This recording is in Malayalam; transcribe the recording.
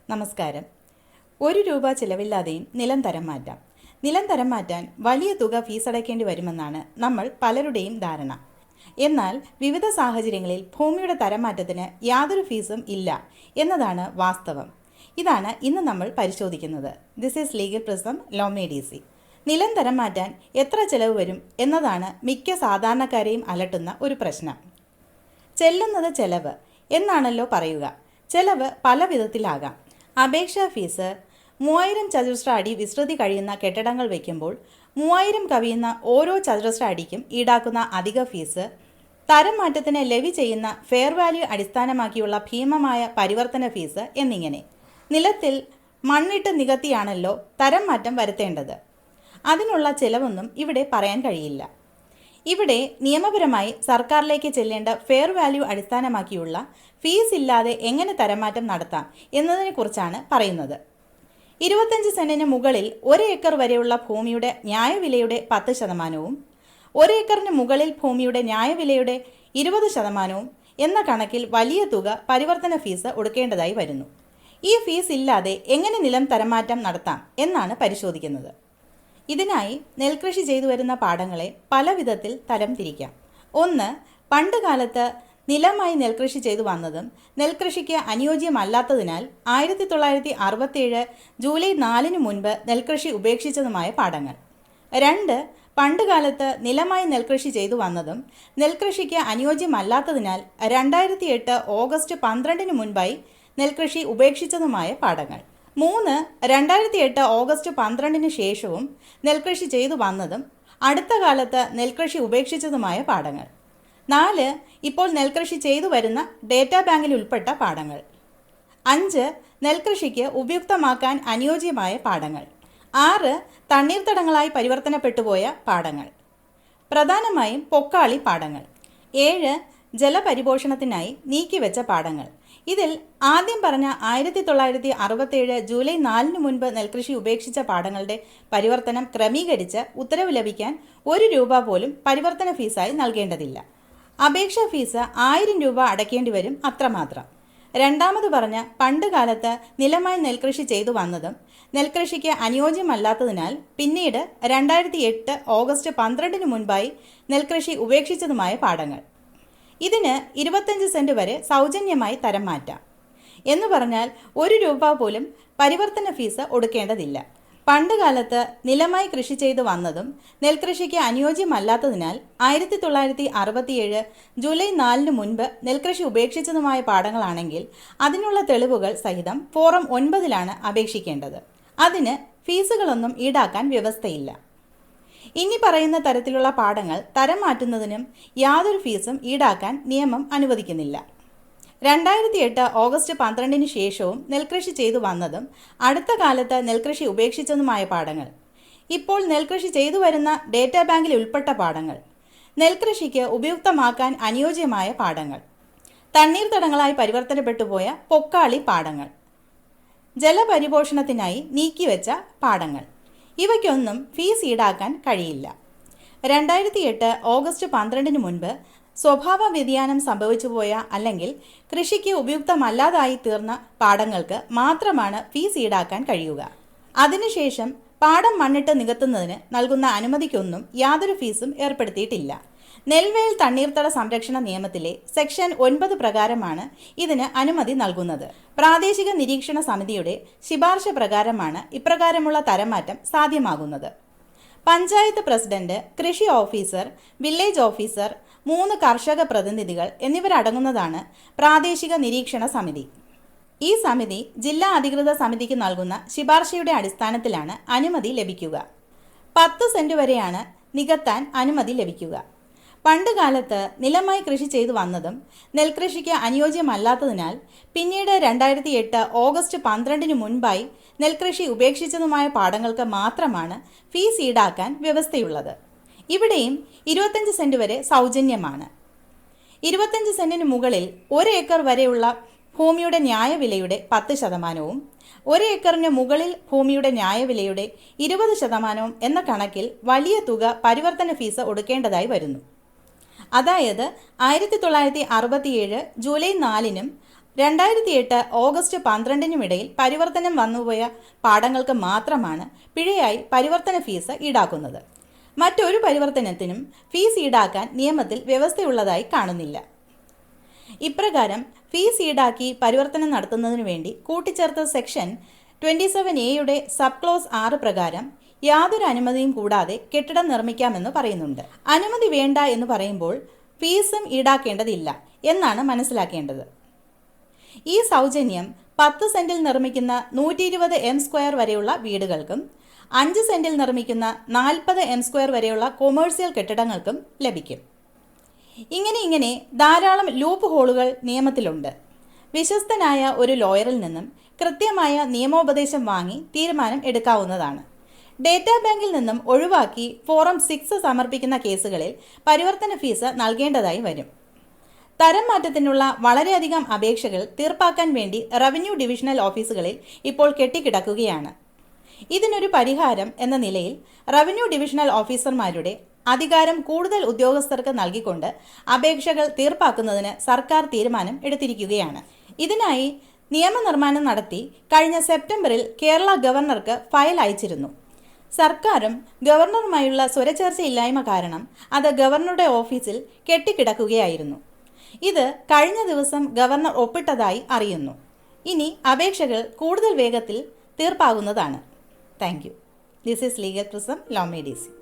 നമസ്കാരം. ₹1 ചിലവില്ലാതെയും നിലം തരം മാറ്റാം. നിലം തരം മാറ്റാൻ വലിയ തുക ഫീസടയ്ക്കേണ്ടി വരുമെന്നാണ് നമ്മൾ പലരുടെയും ധാരണ. എന്നാൽ വിവിധ സാഹചര്യങ്ങളിൽ ഭൂമിയുടെ തരം മാറ്റത്തിന് യാതൊരു ഫീസും ഇല്ല എന്നതാണ് വാസ്തവം. ഇതാണ് ഇന്ന് നമ്മൾ പരിശോധിക്കുന്നത്. This is legal prism law may DC. നിലം തരം മാറ്റാൻ എത്ര ചെലവ് വരും എന്നതാണ് മിക്ക സാധാരണക്കാരെയും അലട്ടുന്ന ഒരു പ്രശ്നം. ചെല്ലുന്നത് ചെലവ് എന്നാണല്ലോ പറയുക. ചെലവ് പല വിധത്തിലാകാം. അപേക്ഷാ ഫീസ് 3000 ചതുരശ്ര അടി വിസ്തൃതി കഴിയുന്ന കെട്ടിടങ്ങൾ വയ്ക്കുമ്പോൾ 3000 കവിയുന്ന ഓരോ ചതുരശ്ര അടിക്കും ഈടാക്കുന്ന അധിക ഫീസ്, തരം മാറ്റത്തിന് ലെവി ചെയ്യുന്ന ഫെയർ വാല്യൂ അടിസ്ഥാനമാക്കിയുള്ള ഭീമമായ പരിവർത്തന ഫീസ് എന്നിങ്ങനെ. നിലത്തിൽ മണ്ണിട്ട് നികത്തിയാണല്ലോ തരം മാറ്റം വരുത്തേണ്ടത്. അതിനുള്ള ചെലവൊന്നും ഇവിടെ പറയാൻ കഴിയില്ല. ഇവിടെ നിയമപരമായി സർക്കാരിലേക്ക് ചെല്ലേണ്ട ഫെയർ വാല്യൂ അടിസ്ഥാനമാക്കിയുള്ള ഫീസ് ഇല്ലാതെ എങ്ങനെ തരംമാറ്റം നടത്താം എന്നതിനെക്കുറിച്ചാണ് പറയുന്നത്. 25 സെന്റിന് മുകളിൽ 1 ഏക്കർ വരെയുള്ള ഭൂമിയുടെ ന്യായവിലയുടെ 10%, 1 ഏക്കറിന് മുകളിൽ ഭൂമിയുടെ ന്യായവിലയുടെ 20% എന്ന കണക്കിൽ വലിയ തുക പരിവർത്തന ഫീസ് ഒടുക്കേണ്ടതായി വരുന്നു. ഈ ഫീസ് ഇല്ലാതെ എങ്ങനെ നിലം തരംമാറ്റം നടത്താം എന്നാണ് പരിശോധിക്കുന്നത്. ഇതിനായി നെൽകൃഷി ചെയ്തു വരുന്ന പാടങ്ങളെ പല വിധത്തിൽ തരം തിരിക്കാം. 1. പണ്ട് കാലത്ത് നിലമായി നെൽകൃഷി ചെയ്തു വന്നതും നെൽകൃഷിക്ക് അനുയോജ്യമല്ലാത്തതിനാൽ 1967 ജൂലൈ 4 മുൻപ് നെൽകൃഷി ഉപേക്ഷിച്ചതുമായ പാടങ്ങൾ. 2. പണ്ട് കാലത്ത് നിലമായി നെൽകൃഷി ചെയ്തു വന്നതും നെൽകൃഷിക്ക് അനുയോജ്യമല്ലാത്തതിനാൽ 2008 ഓഗസ്റ്റ് 12 മുൻപായി നെൽകൃഷി ഉപേക്ഷിച്ചതുമായ പാടങ്ങൾ. 3. 2008 ഓഗസ്റ്റ് 12 ശേഷവും നെൽകൃഷി ചെയ്തു വന്നതും അടുത്ത കാലത്ത് നെൽകൃഷി ഉപേക്ഷിച്ചതുമായ പാടങ്ങൾ. 4. ഇപ്പോൾ നെൽകൃഷി ചെയ്തു വരുന്ന ഡേറ്റാ ബാങ്കിൽ ഉൾപ്പെട്ട പാടങ്ങൾ. 5. നെൽകൃഷിക്ക് ഉപയുക്തമാക്കാൻ അനുയോജ്യമായ പാടങ്ങൾ. 6. തണ്ണീർത്തടങ്ങളായി പരിവർത്തനപ്പെട്ടുപോയ പാടങ്ങൾ, പ്രധാനമായും പൊക്കാളി പാടങ്ങൾ. 7. ജലപരിപോഷണത്തിനായി നീക്കിവെച്ച പാടങ്ങൾ. ഇതിൽ ആദ്യം പറഞ്ഞ 1967 ജൂലൈ 4 മുൻപ് നെൽകൃഷി ഉപേക്ഷിച്ച പാടങ്ങളുടെ പരിവർത്തനം ക്രമീകരിച്ച് ഉത്തരവ് ലഭിക്കാൻ ₹1 പോലും പരിവർത്തന ഫീസായി നൽകേണ്ടതില്ല. അപേക്ഷാ ഫീസ് ₹1000 അടയ്ക്കേണ്ടി വരും, അത്രമാത്രം. രണ്ടാമത് പറഞ്ഞ പണ്ട് കാലത്ത് നിലമായി നെൽകൃഷി ചെയ്തു വന്നതും നെൽകൃഷിക്ക് അനുയോജ്യമല്ലാത്തതിനാൽ പിന്നീട് 2008 ഓഗസ്റ്റ് 12 മുൻപായി നെൽകൃഷി ഉപേക്ഷിച്ചതുമായ പാടങ്ങൾ. ഇതിന് 25 സെന്റ് വരെ സൗജന്യമായി തരം മാറ്റാം. എന്ന് പറഞ്ഞാൽ ₹1 പോലും പരിവർത്തന ഫീസ് ഒടുക്കേണ്ടതില്ല. പണ്ട് കാലത്ത് നിലമായി കൃഷി ചെയ്തു വന്നതും നെൽകൃഷിക്ക് അനുയോജ്യമല്ലാത്തതിനാൽ 1967 ജൂലൈ 4 മുൻപ് നെൽകൃഷി ഉപേക്ഷിച്ചതുമായ പാടങ്ങളാണെങ്കിൽ അതിനുള്ള തെളിവുകൾ സഹിതം ഫോറം 9 അപേക്ഷിക്കേണ്ടത്. അതിന് ഫീസുകളൊന്നും ഈടാക്കാൻ വ്യവസ്ഥയില്ല. ഇനി പറയുന്ന തരത്തിലുള്ള പാടങ്ങൾ തരം മാറ്റുന്നതിനും യാതൊരു ഫീസും ഈടാക്കാൻ നിയമം അനുവദിക്കുന്നില്ല. 2008 ഓഗസ്റ്റ് 12 ശേഷവും നെൽകൃഷി ചെയ്തു വന്നതും അടുത്ത കാലത്ത് നെൽകൃഷി ഉപേക്ഷിച്ചതുമായ പാടങ്ങൾ, ഇപ്പോൾ നെൽകൃഷി ചെയ്തു വരുന്ന ഡേറ്റാ ബാങ്കിൽ ഉൾപ്പെട്ട പാടങ്ങൾ, നെൽകൃഷിക്ക് ഉപയുക്തമാക്കാൻ അനുയോജ്യമായ പാടങ്ങൾ, തണ്ണീർത്തടങ്ങളായി പരിവർത്തനപ്പെട്ടുപോയ പൊക്കാളി പാടങ്ങൾ, ജലപരിപോഷണത്തിനായി നീക്കിവെച്ച പാടങ്ങൾ, ഇവയ്ക്കൊന്നും ഫീസ് ഈടാക്കാൻ കഴിയില്ല. 2008 ഓഗസ്റ്റ് 12 മുൻപ് സ്വഭാവ വ്യതിയാനം സംഭവിച്ചുപോയ അല്ലെങ്കിൽ കൃഷിക്ക് ഉപയുക്തമല്ലാതായി തീർന്ന പാടങ്ങൾക്ക് മാത്രമാണ് ഫീസ് ഈടാക്കാൻ കഴിയുക. അതിനുശേഷം പാടം മണ്ണിട്ട് നികത്തുന്നതിന് നൽകുന്ന അനുമതിക്കൊന്നും യാതൊരു ഫീസും ഏർപ്പെടുത്തിയിട്ടില്ല. നെൽവയൽ തണ്ണീർത്തട സംരക്ഷണ നിയമത്തിലെ സെക്ഷൻ 9 പ്രകാരമാണ് ഇതിന് അനുമതി നൽകുന്നത്. പ്രാദേശിക നിരീക്ഷണ സമിതിയുടെ ശുപാർശ പ്രകാരമാണ് ഇപ്രകാരമുള്ള തരംമാറ്റം സാധ്യമാകുന്നത്. പഞ്ചായത്ത് പ്രസിഡന്റ്, കൃഷി ഓഫീസർ, വില്ലേജ് ഓഫീസർ, 3 കർഷക പ്രതിനിധികൾ എന്നിവരടങ്ങുന്നതാണ് പ്രാദേശിക നിരീക്ഷണ സമിതി. ഈ സമിതി ജില്ലാ അധികൃത സമിതിക്ക് നൽകുന്ന ശുപാർശയുടെ അടിസ്ഥാനത്തിലാണ് അനുമതി ലഭിക്കുക. 10 സെന്റ് വരെയാണ് നികത്താൻ അനുമതി ലഭിക്കുക. പണ്ട് കാലത്ത് നിലമായി കൃഷി ചെയ്തു വന്നതും നെൽകൃഷിക്ക് അനുയോജ്യമല്ലാത്തതിനാൽ പിന്നീട് 2008 ഓഗസ്റ്റ് 12 മുൻപായി നെൽകൃഷി ഉപേക്ഷിച്ചതുമായ പാടങ്ങൾക്ക് മാത്രമാണ് ഫീസ് ഈടാക്കാൻ വ്യവസ്ഥയുള്ളത്. ഇവിടെയും 25 സെന്റ് വരെ സൗജന്യമാണ്. 25 സെന്റിന് മുകളിൽ 1 ഏക്കർ വരെയുള്ള ഭൂമിയുടെ ന്യായവിലയുടെ 10%, 1 ഏക്കറിന് മുകളിൽ ഭൂമിയുടെ ന്യായവിലയുടെ 20% എന്ന കണക്കിൽ വലിയ തുക പരിവർത്തന ഫീസ് ഒടുക്കേണ്ടതായി വരുന്നു. അതായത് 1967 ജൂലൈ 4 2008 ഓഗസ്റ്റ് 12-നുമിടയിൽ പരിവർത്തനം വന്നുപോയ പാഠങ്ങൾക്ക് മാത്രമാണ് പിഴയായി പരിവർത്തന ഫീസ് ഈടാക്കുന്നത്. മറ്റൊരു പരിവർത്തനത്തിനും ഫീസ് ഈടാക്കാൻ നിയമത്തിൽ വ്യവസ്ഥയുള്ളതായി കാണുന്നില്ല. ഇപ്രകാരം ഫീസ് ഈടാക്കി പരിവർത്തനം നടത്തുന്നതിനു വേണ്ടി കൂട്ടിച്ചേർത്ത സെക്ഷൻ 27A സബ് ക്ലോസ് 6 പ്രകാരം യാതൊരു അനുമതിയും കൂടാതെ കെട്ടിടം നിർമ്മിക്കാമെന്ന് പറയുന്നുണ്ട്. അനുമതി വേണ്ട എന്ന് പറയുമ്പോൾ ഫീസും ഈടാക്കേണ്ടതില്ല എന്നാണ് മനസ്സിലാക്കേണ്ടത്. ഈ സൗജന്യം 10 സെന്റിൽ നിർമ്മിക്കുന്ന 120 m² വരെയുള്ള വീടുകൾക്കും 5 സെന്റിൽ നിർമ്മിക്കുന്ന 40 m² വരെയുള്ള കൊമേഴ്സ്യൽ കെട്ടിടങ്ങൾക്കും ലഭിക്കും. ഇങ്ങനെ ധാരാളം ലൂപ്പ് ഹോളുകൾ നിയമത്തിലുണ്ട്. വിശ്വസ്തനായ ഒരു ലോയറിൽ നിന്നും കൃത്യമായ നിയമോപദേശം വാങ്ങി തീരുമാനം എടുക്കാവുന്നതാണ്. ഡേറ്റാ ബാങ്കിൽ നിന്നും ഒഴിവാക്കി ഫോറം 6 സമർപ്പിക്കുന്ന കേസുകളിൽ പരിവർത്തന ഫീസ് നൽകേണ്ടതായി വരും. തരം മാറ്റത്തിനുള്ള വളരെയധികം അപേക്ഷകൾ തീർപ്പാക്കാൻ വേണ്ടി റവന്യൂ ഡിവിഷണൽ ഓഫീസുകളിൽ ഇപ്പോൾ കെട്ടിക്കിടക്കുകയാണ്. ഇതിനൊരു പരിഹാരം എന്ന നിലയിൽ റവന്യൂ ഡിവിഷണൽ ഓഫീസർമാരുടെ അധികാരം കൂടുതൽ ഉദ്യോഗസ്ഥർക്ക് നൽകിക്കൊണ്ട് അപേക്ഷകൾ തീർപ്പാക്കുന്നതിന് സർക്കാർ തീരുമാനം എടുത്തിരിക്കുകയാണ്. ഇതിനായി നിയമനിർമ്മാണം നടത്തി കഴിഞ്ഞ സെപ്റ്റംബറിൽ കേരള ഗവർണർക്ക് ഫയൽ അയച്ചിരുന്നു. സർക്കാരും ഗവർണറുമായുള്ള സ്വരച്ചേർച്ചയില്ലായ്മ കാരണം അത് ഗവർണറുടെ ഓഫീസിൽ കെട്ടിക്കിടക്കുകയായിരുന്നു. ഇത് കഴിഞ്ഞ ദിവസം ഗവർണർ ഒപ്പിട്ടതായി അറിയുന്നു. ഇനി അപേക്ഷകൾ കൂടുതൽ വേഗത്തിൽ തീർപ്പാകുന്നതാണ്. Thank you. This is legal prism, law may DC.